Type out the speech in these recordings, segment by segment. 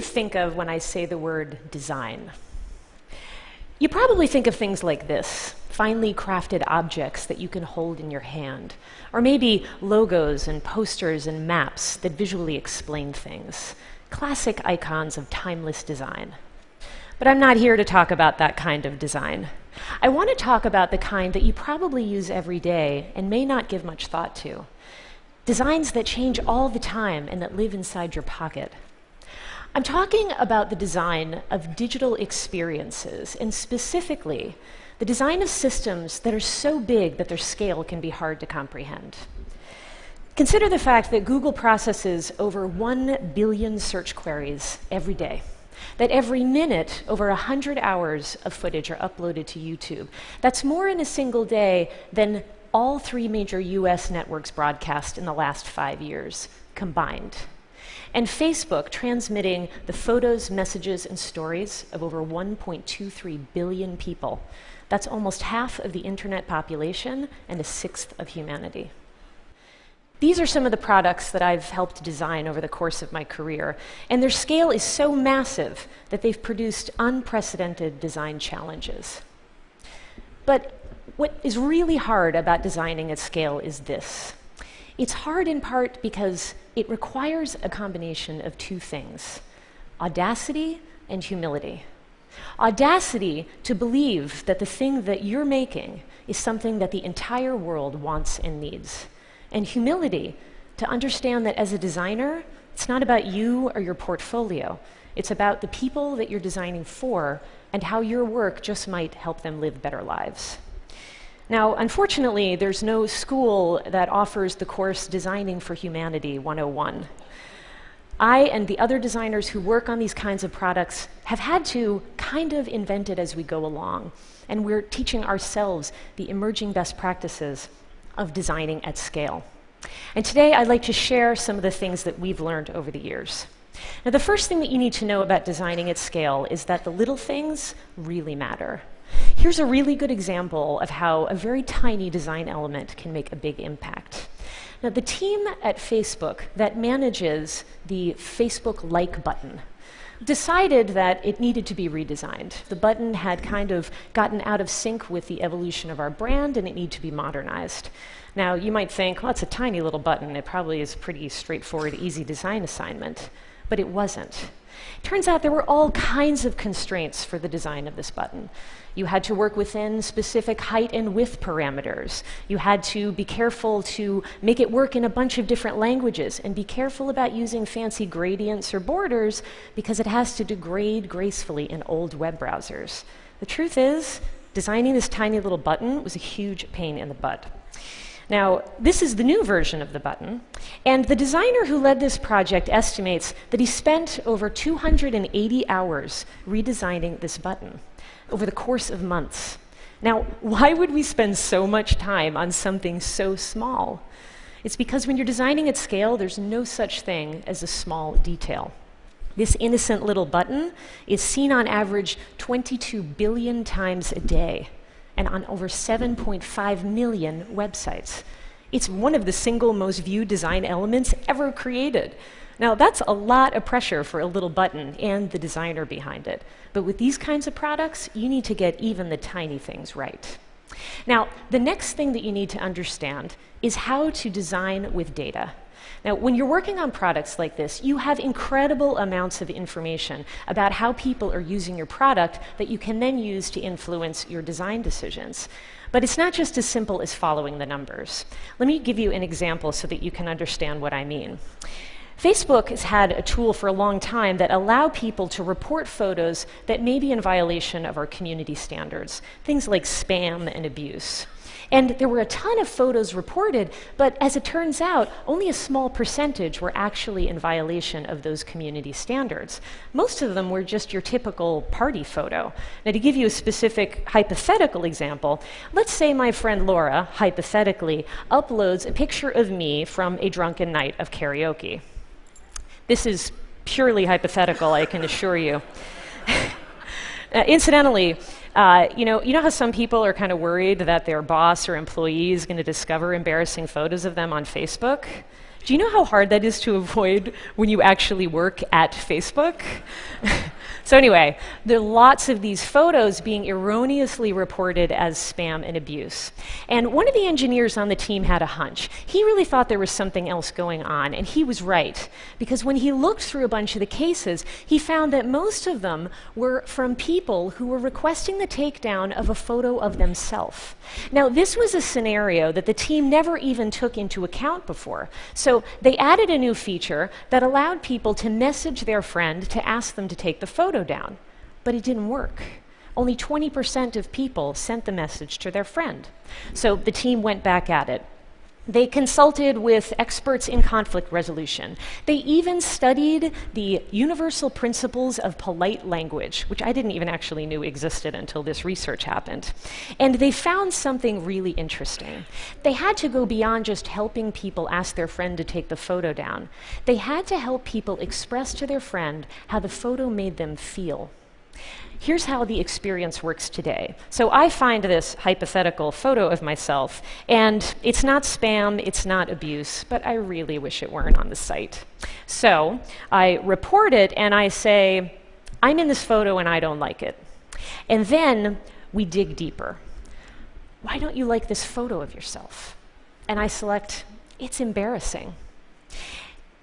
think of when I say the word design? You probably think of things like this: finely crafted objects that you can hold in your hand, or maybe logos and posters and maps that visually explain things, classic icons of timeless design. But I'm not here to talk about that kind of design. I want to talk about the kind that you probably use every day and may not give much thought to. Designs that change all the time and that live inside your pocket. I'm talking about the design of digital experiences, and specifically, the design of systems that are so big that their scale can be hard to comprehend. Consider the fact that Google processes over 1 billion search queries every day, that every minute, over 100 hours of footage are uploaded to YouTube. That's more in a single day than all 3 major US networks broadcast in the last 5 years combined. And Facebook transmitting the photos, messages, and stories of over 1.23 billion people. That's almost half of the internet population and a sixth of humanity. These are some of the products that I've helped design over the course of my career, and their scale is so massive that they've produced unprecedented design challenges. But what is really hard about designing at scale is this. It's hard in part because it requires a combination of 2 things: audacity and humility. Audacity to believe that the thing that you're making is something that the entire world wants and needs. And humility to understand that as a designer, it's not about you or your portfolio. It's about the people that you're designing for and how your work just might help them live better lives. Now, unfortunately, there's no school that offers the course Designing for Humanity 101. I and the other designers who work on these kinds of products have had to kind of invent it as we go along, and we're teaching ourselves the emerging best practices of designing at scale. And today, I'd like to share some of the things that we've learned over the years. Now, the first thing that you need to know about designing at scale is that the little things really matter. Here's a really good example of how a very tiny design element can make a big impact. Now, the team at Facebook that manages the Facebook Like button decided that it needed to be redesigned. The button had kind of gotten out of sync with the evolution of our brand, and it needed to be modernized. Now, you might think, well, it's a tiny little button. It probably is a pretty straightforward, easy design assignment. But it wasn't. Turns out there were all kinds of constraints for the design of this button. You had to work within specific height and width parameters. You had to be careful to make it work in a bunch of different languages, and be careful about using fancy gradients or borders because it has to degrade gracefully in old web browsers. The truth is, designing this tiny little button was a huge pain in the butt. Now, this is the new version of the button, and the designer who led this project estimates that he spent over 280 hours redesigning this button over the course of months. Now, why would we spend so much time on something so small? It's because when you're designing at scale, there's no such thing as a small detail. This innocent little button is seen on average 22 billion times a day, and on over 7.5 million websites. It's one of the single most viewed design elements ever created. Now, that's a lot of pressure for a little button and the designer behind it. But with these kinds of products, you need to get even the tiny things right. Now, the next thing that you need to understand is how to design with data. Now, when you're working on products like this, you have incredible amounts of information about how people are using your product that you can then use to influence your design decisions. But it's not just as simple as following the numbers. Let me give you an example so that you can understand what I mean. Facebook has had a tool for a long time that allow people to report photos that may be in violation of our community standards, things like spam and abuse. And there were a ton of photos reported, but as it turns out, only a small percentage were actually in violation of those community standards. Most of them were just your typical party photo. Now, to give you a specific hypothetical example, let's say my friend Laura, hypothetically, uploads a picture of me from a drunken night of karaoke. This is purely hypothetical, I can assure you. Incidentally, you know how some people are kind of worried that their boss or employee is going to discover embarrassing photos of them on Facebook? Do you know how hard that is to avoid when you actually work at Facebook? So anyway, there are lots of these photos being erroneously reported as spam and abuse. And one of the engineers on the team had a hunch. He really thought there was something else going on, and he was right. Because when he looked through a bunch of the cases, he found that most of them were from people who were requesting the takedown of a photo of themselves. Now, this was a scenario that the team never even took into account before. So they added a new feature that allowed people to message their friend to ask them to take the photo down. But it didn't work. Only 20% of people sent the message to their friend. So the team went back at it. They consulted with experts in conflict resolution. They even studied the universal principles of polite language, which I didn't even actually knew existed until this research happened. And they found something really interesting. They had to go beyond just helping people ask their friend to take the photo down. They had to help people express to their friend how the photo made them feel. Here's how the experience works today. So I find this hypothetical photo of myself, and it's not spam, it's not abuse, but I really wish it weren't on the site. So I report it, and I say, I'm in this photo and I don't like it. And then we dig deeper. Why don't you like this photo of yourself? And I select, it's embarrassing.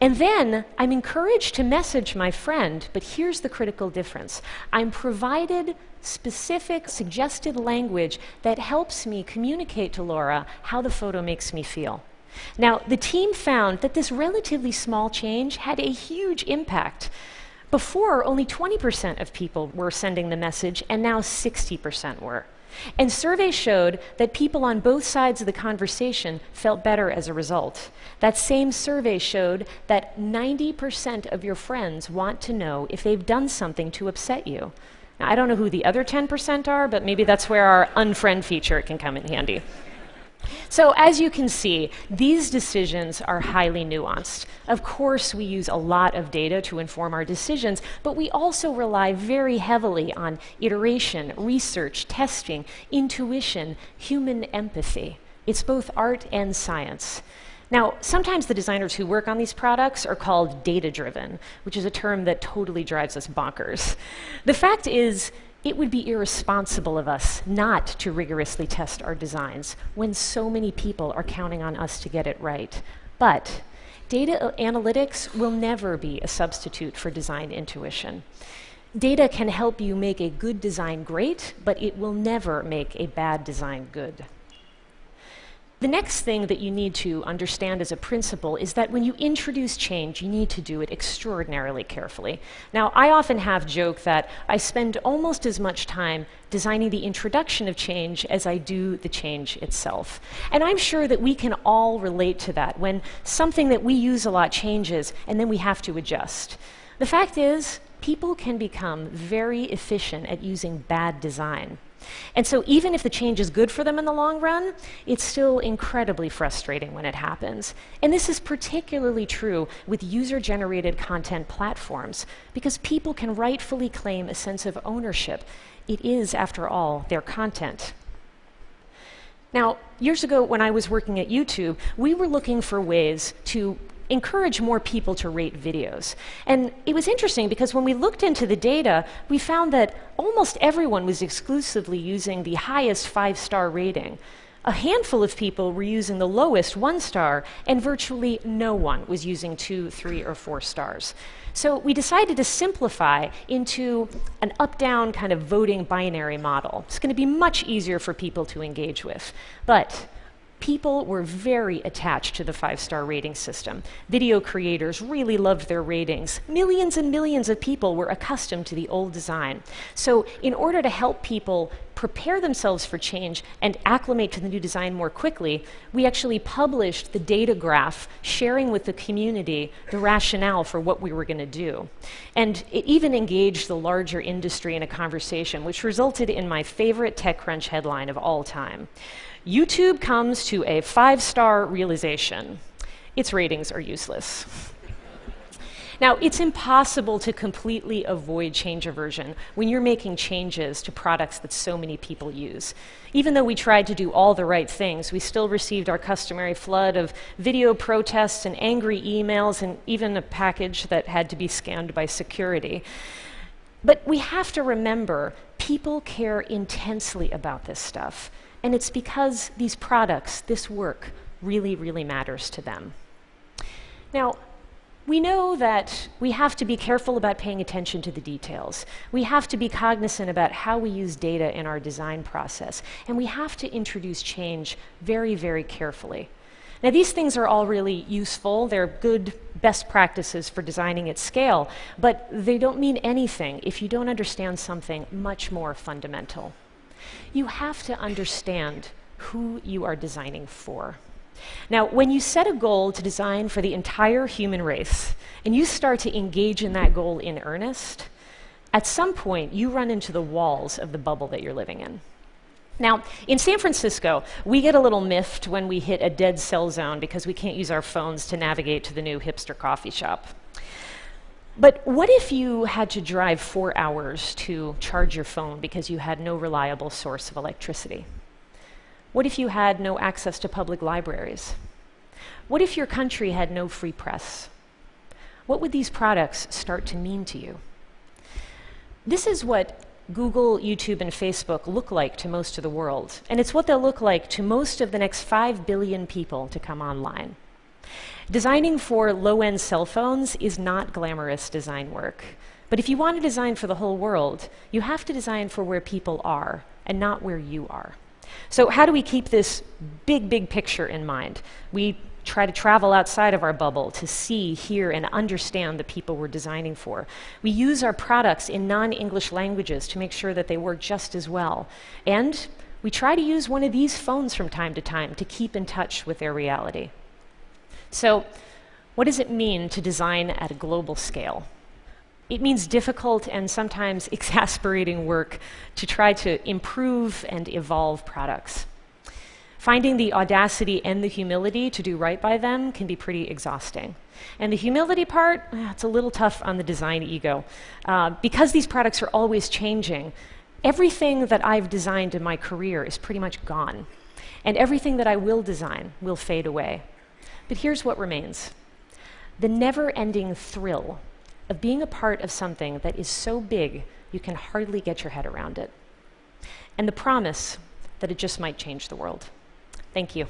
And then I'm encouraged to message my friend, but here's the critical difference. I'm provided specific, suggested language that helps me communicate to Laura how the photo makes me feel. Now, the team found that this relatively small change had a huge impact. Before, only 20% of people were sending the message, and now 60% were. And surveys showed that people on both sides of the conversation felt better as a result. That same survey showed that 90% of your friends want to know if they've done something to upset you. Now, I don't know who the other 10% are, but maybe that's where our unfriend feature can come in handy. So as you can see, these decisions are highly nuanced. Of course, we use a lot of data to inform our decisions, but we also rely very heavily on iteration, research, testing, intuition, human empathy. It's both art and science. Now, sometimes the designers who work on these products are called data-driven, which is a term that totally drives us bonkers. The fact is, it would be irresponsible of us not to rigorously test our designs when so many people are counting on us to get it right. But data analytics will never be a substitute for design intuition. Data can help you make a good design great, but it will never make a bad design good. The next thing that you need to understand as a principle is that when you introduce change, you need to do it extraordinarily carefully. Now, I often have joked that I spend almost as much time designing the introduction of change as I do the change itself. And I'm sure that we can all relate to that when something that we use a lot changes and then we have to adjust. The fact is, people can become very efficient at using bad design. And so even if the change is good for them in the long run, it's still incredibly frustrating when it happens. And this is particularly true with user-generated content platforms, because people can rightfully claim a sense of ownership. It is, after all, their content. Now, years ago when I was working at YouTube, we were looking for ways to encourage more people to rate videos. And it was interesting because when we looked into the data, we found that almost everyone was exclusively using the highest 5-star rating. A handful of people were using the lowest 1-star, and virtually no one was using 2, 3, or 4 stars. So we decided to simplify into an up-down kind of voting binary model. It's going to be much easier for people to engage with. But people were very attached to the 5-star rating system. Video creators really loved their ratings. Millions and millions of people were accustomed to the old design. So in order to help people prepare themselves for change and acclimate to the new design more quickly, we actually published the data graph sharing with the community the rationale for what we were going to do. And it even engaged the larger industry in a conversation, which resulted in my favorite TechCrunch headline of all time. YouTube comes to a 5-star realization. Its ratings are useless. Now, it's impossible to completely avoid change aversion when you're making changes to products that so many people use. Even though we tried to do all the right things, we still received our customary flood of video protests and angry emails and even a package that had to be scanned by security. But we have to remember, people care intensely about this stuff, and it's because these products, this work, really, really matters to them. Now, we know that we have to be careful about paying attention to the details. We have to be cognizant about how we use data in our design process, and we have to introduce change very, very carefully. Now, these things are all really useful. They're good best practices for designing at scale, but they don't mean anything if you don't understand something much more fundamental. You have to understand who you are designing for. Now, when you set a goal to design for the entire human race, and you start to engage in that goal in earnest, at some point you run into the walls of the bubble that you're living in. Now, in San Francisco, we get a little miffed when we hit a dead cell zone because we can't use our phones to navigate to the new hipster coffee shop. But what if you had to drive 4 hours to charge your phone because you had no reliable source of electricity? What if you had no access to public libraries? What if your country had no free press? What would these products start to mean to you? This is what Google, YouTube, and Facebook look like to most of the world, and it's what they'll look like to most of the next 5 billion people to come online. Designing for low-end cell phones is not glamorous design work, but if you want to design for the whole world, you have to design for where people are and not where you are. So how do we keep this big, big picture in mind? We try to travel outside of our bubble to see, hear, and understand the people we're designing for. We use our products in non-English languages to make sure that they work just as well. And we try to use one of these phones from time to keep in touch with their reality. So what does it mean to design at a global scale? It means difficult and sometimes exasperating work to try to improve and evolve products. Finding the audacity and the humility to do right by them can be pretty exhausting. And the humility part, it's a little tough on the design ego. Because these products are always changing, everything that I've designed in my career is pretty much gone. And everything that I will design will fade away. But here's what remains: the never-ending thrill of being a part of something that is so big you can hardly get your head around it. And the promise that it just might change the world. Thank you.